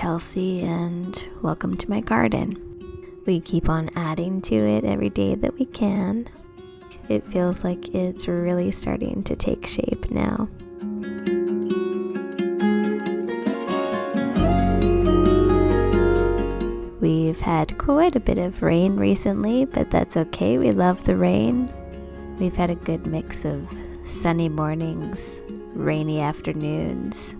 Kelsey, and welcome to my garden. We keep on adding to it every day that we can. It feels like it's really starting to take shape now. We've had quite a bit of rain recently, but that's okay. We love the rain. We've had a good mix of sunny mornings, rainy afternoons.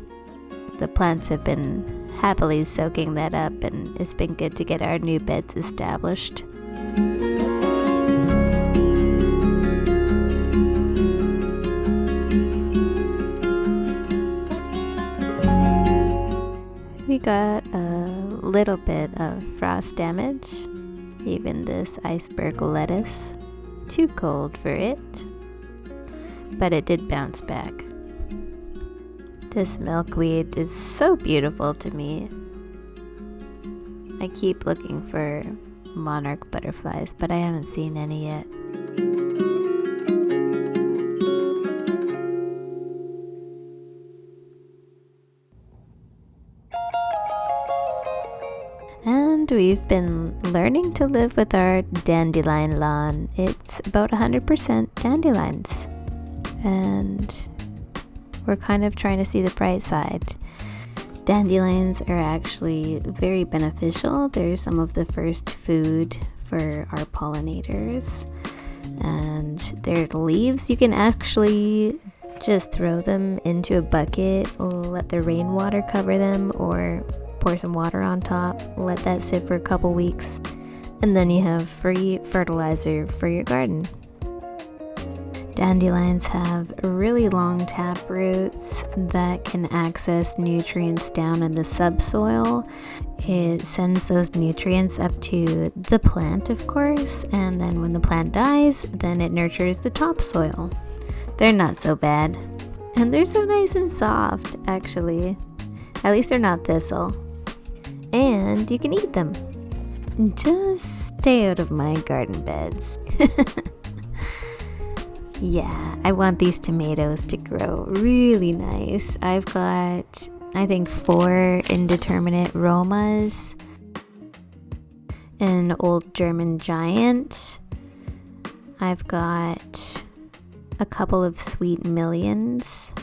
The plants have been happily soaking that up, and it's been good to get our new beds established. We got a little bit of frost damage, even this iceberg lettuce. Too cold for it, but it did bounce back. This milkweed is so beautiful to me. I keep looking for monarch butterflies, but I haven't seen any yet. And we've been learning to live with our dandelion lawn. It's about 100% dandelions. And we're kind of trying to see the bright side. Dandelions are actually very beneficial. They're some of the first food for our pollinators. And their leaves, you can actually just throw them into a bucket, let the rainwater cover them, or pour some water on top, let that sit for a couple weeks, and then you have free fertilizer for your garden. Dandelions have really long taproots that can access nutrients down in the subsoil. It sends those nutrients up to the plant, of course, and then when the plant dies, then it nurtures the topsoil. They're not so bad, and they're so nice and soft, actually. At least they're not thistle. And you can eat them. Just stay out of my garden beds. Yeah, I want these tomatoes to grow really nice. I've got, I think, 4 indeterminate Romas, an old German giant. I've got a couple of sweet millions,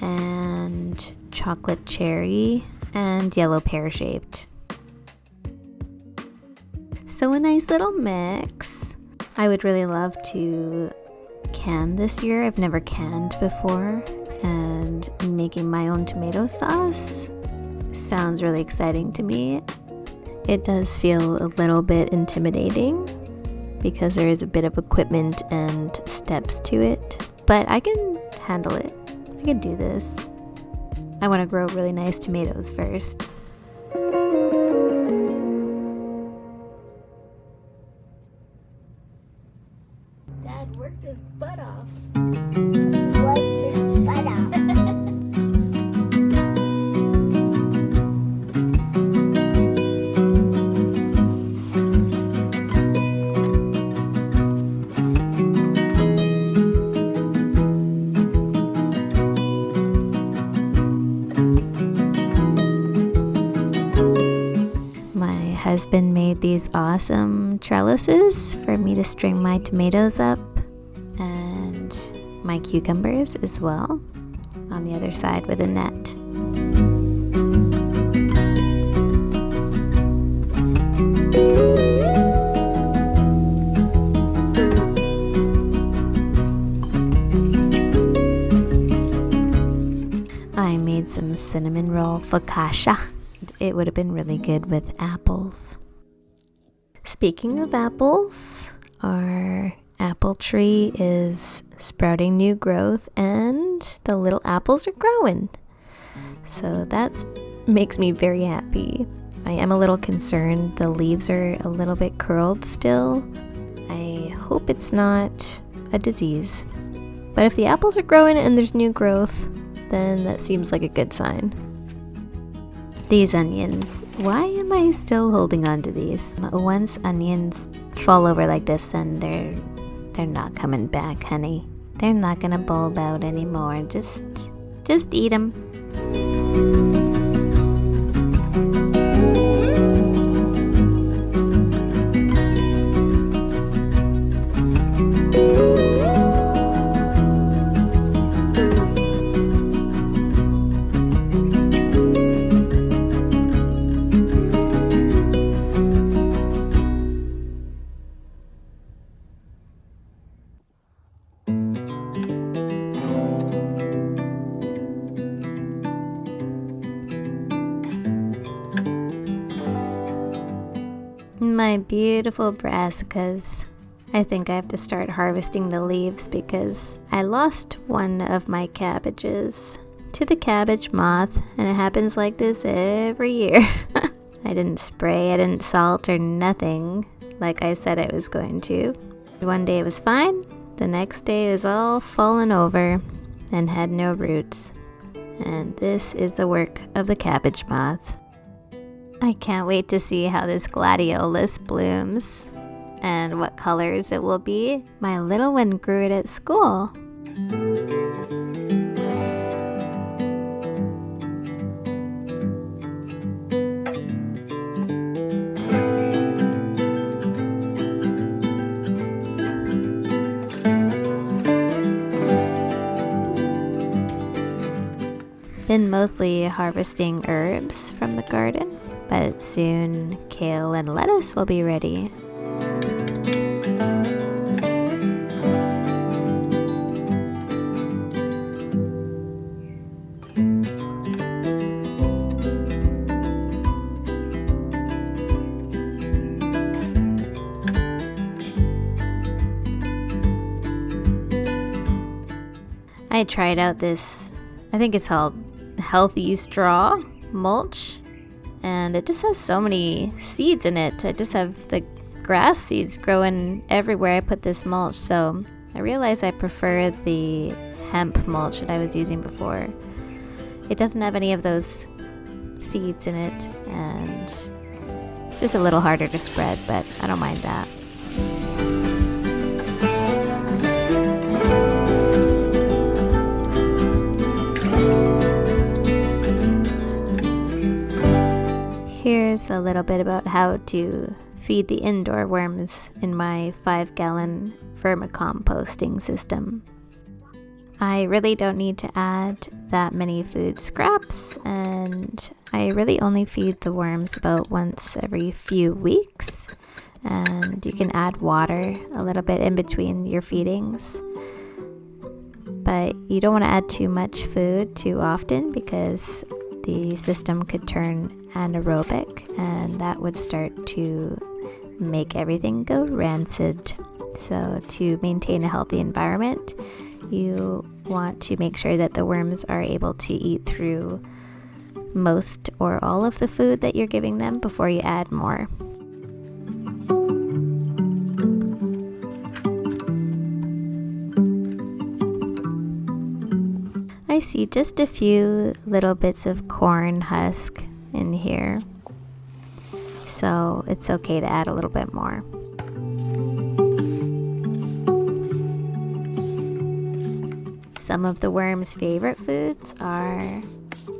and chocolate cherry, and yellow pear-shaped. So a nice little mix. I would really love to can this year. I've never canned before, and making my own tomato sauce sounds really exciting to me. It does feel a little bit intimidating because there is a bit of equipment and steps to it, but I can handle it. I can do this. I want to grow really nice tomatoes first. Dad worked his butt off. Worked his butt off. Husband made these awesome trellises for me to string my tomatoes up, and my cucumbers as well on the other side with a net. I made some cinnamon roll focaccia. It would have been really good with apples. Speaking of apples, our apple tree is sprouting new growth and the little apples are growing. So that makes me very happy. I am a little concerned. The leaves are a little bit curled still. I hope it's not a disease. But if the apples are growing and there's new growth, then that seems like a good sign. These onions, why am I still holding on to these? Once onions fall over like this, then they're not coming back, honey. They're not gonna bulb out anymore. Just eat them. My beautiful brassicas. I think I have to start harvesting the leaves because I lost one of my cabbages to the cabbage moth, and it happens like this every year. I didn't spray, I didn't salt or nothing like I said I was going to. One day it was fine, the next day it was all fallen over and had no roots. And this is the work of the cabbage moth. I can't wait to see how this gladiolus blooms and what colors it will be. My little one grew it at school. Been mostly harvesting herbs from the garden, but soon kale and lettuce will be ready. I tried out this, I think it's called healthy straw mulch, and it just has so many seeds in it. I just have the grass seeds growing everywhere I put this mulch, so I realized I prefer the hemp mulch that I was using before. It doesn't have any of those seeds in it, and it's just a little harder to spread, but I don't mind that. Here's a little bit about how to feed the indoor worms in my 5-gallon vermicomposting system. I really don't need to add that many food scraps, and I really only feed the worms about once every few weeks. And you can add water a little bit in between your feedings. But you don't want to add too much food too often because the system could turn anaerobic, and that would start to make everything go rancid. So to maintain a healthy environment, you want to make sure that the worms are able to eat through most or all of the food that you're giving them before you add more. I see just a few little bits of corn husk in here, so it's okay to add a little bit more. Some of the worms' favorite foods are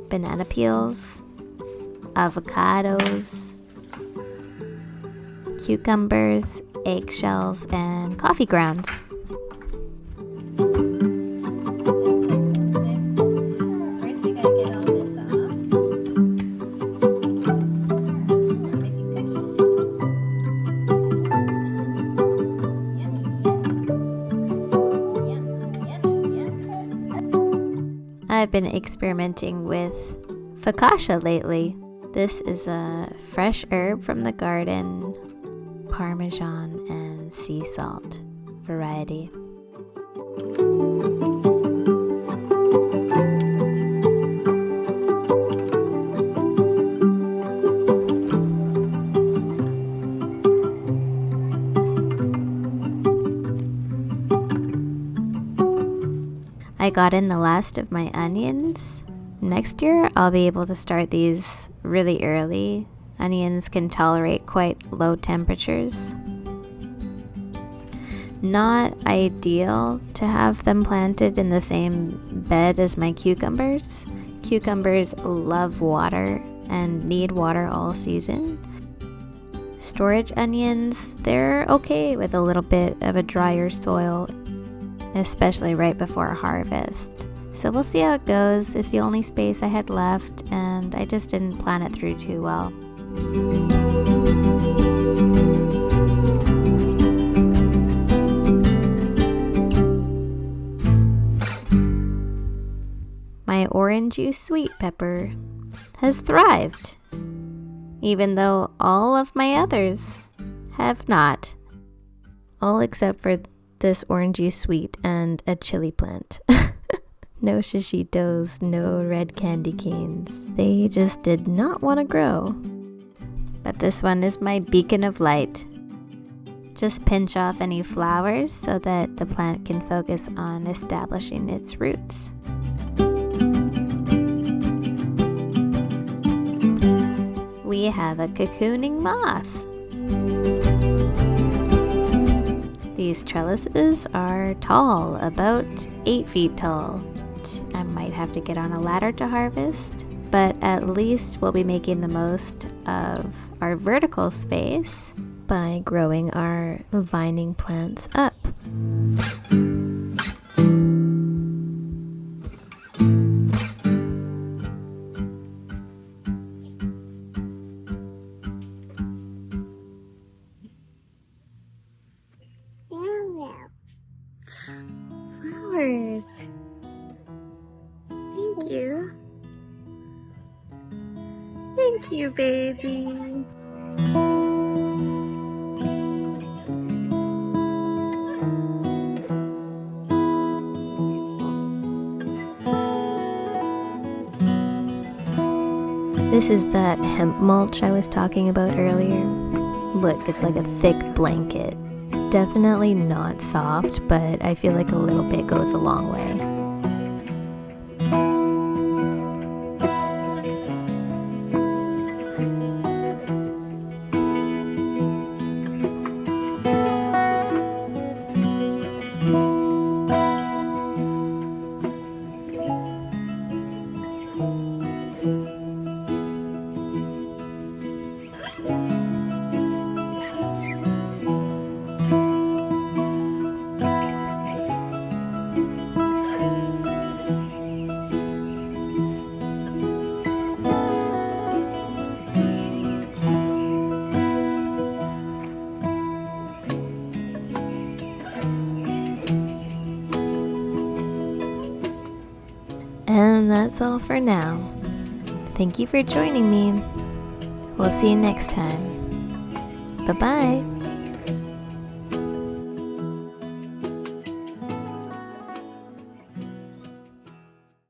banana peels, avocados, cucumbers, eggshells, and coffee grounds. I've been experimenting with focaccia lately. This is a fresh herb from the garden, Parmesan and sea salt variety. I got in the last of my onions. Next year, I'll be able to start these really early. Onions can tolerate quite low temperatures. Not ideal to have them planted in the same bed as my cucumbers. Cucumbers love water and need water all season. Storage onions, they're okay with a little bit of a drier soil, especially right before harvest. So we'll see how it goes. It's the only space I had left, and I just didn't plan it through too well. My orange juice sweet pepper has thrived. even though all of my others have not. All except for this orangey sweet and a chili plant. No shishitos, no red candy canes. They just did not want to grow. But this one is my beacon of light. Just pinch off any flowers so that the plant can focus on establishing its roots. We have a cocooning moth. These trellises are tall, about 8 feet tall. I might have to get on a ladder to harvest, but at least we'll be making the most of our vertical space by growing our vining plants up. Flowers. Thank you. Thank you, baby. This is that hemp mulch I was talking about earlier. Look, it's like a thick blanket. Definitely not soft, but I feel like a little bit goes a long way. And that's all for now. Thank you for joining me. We'll see you next time. Bye-bye.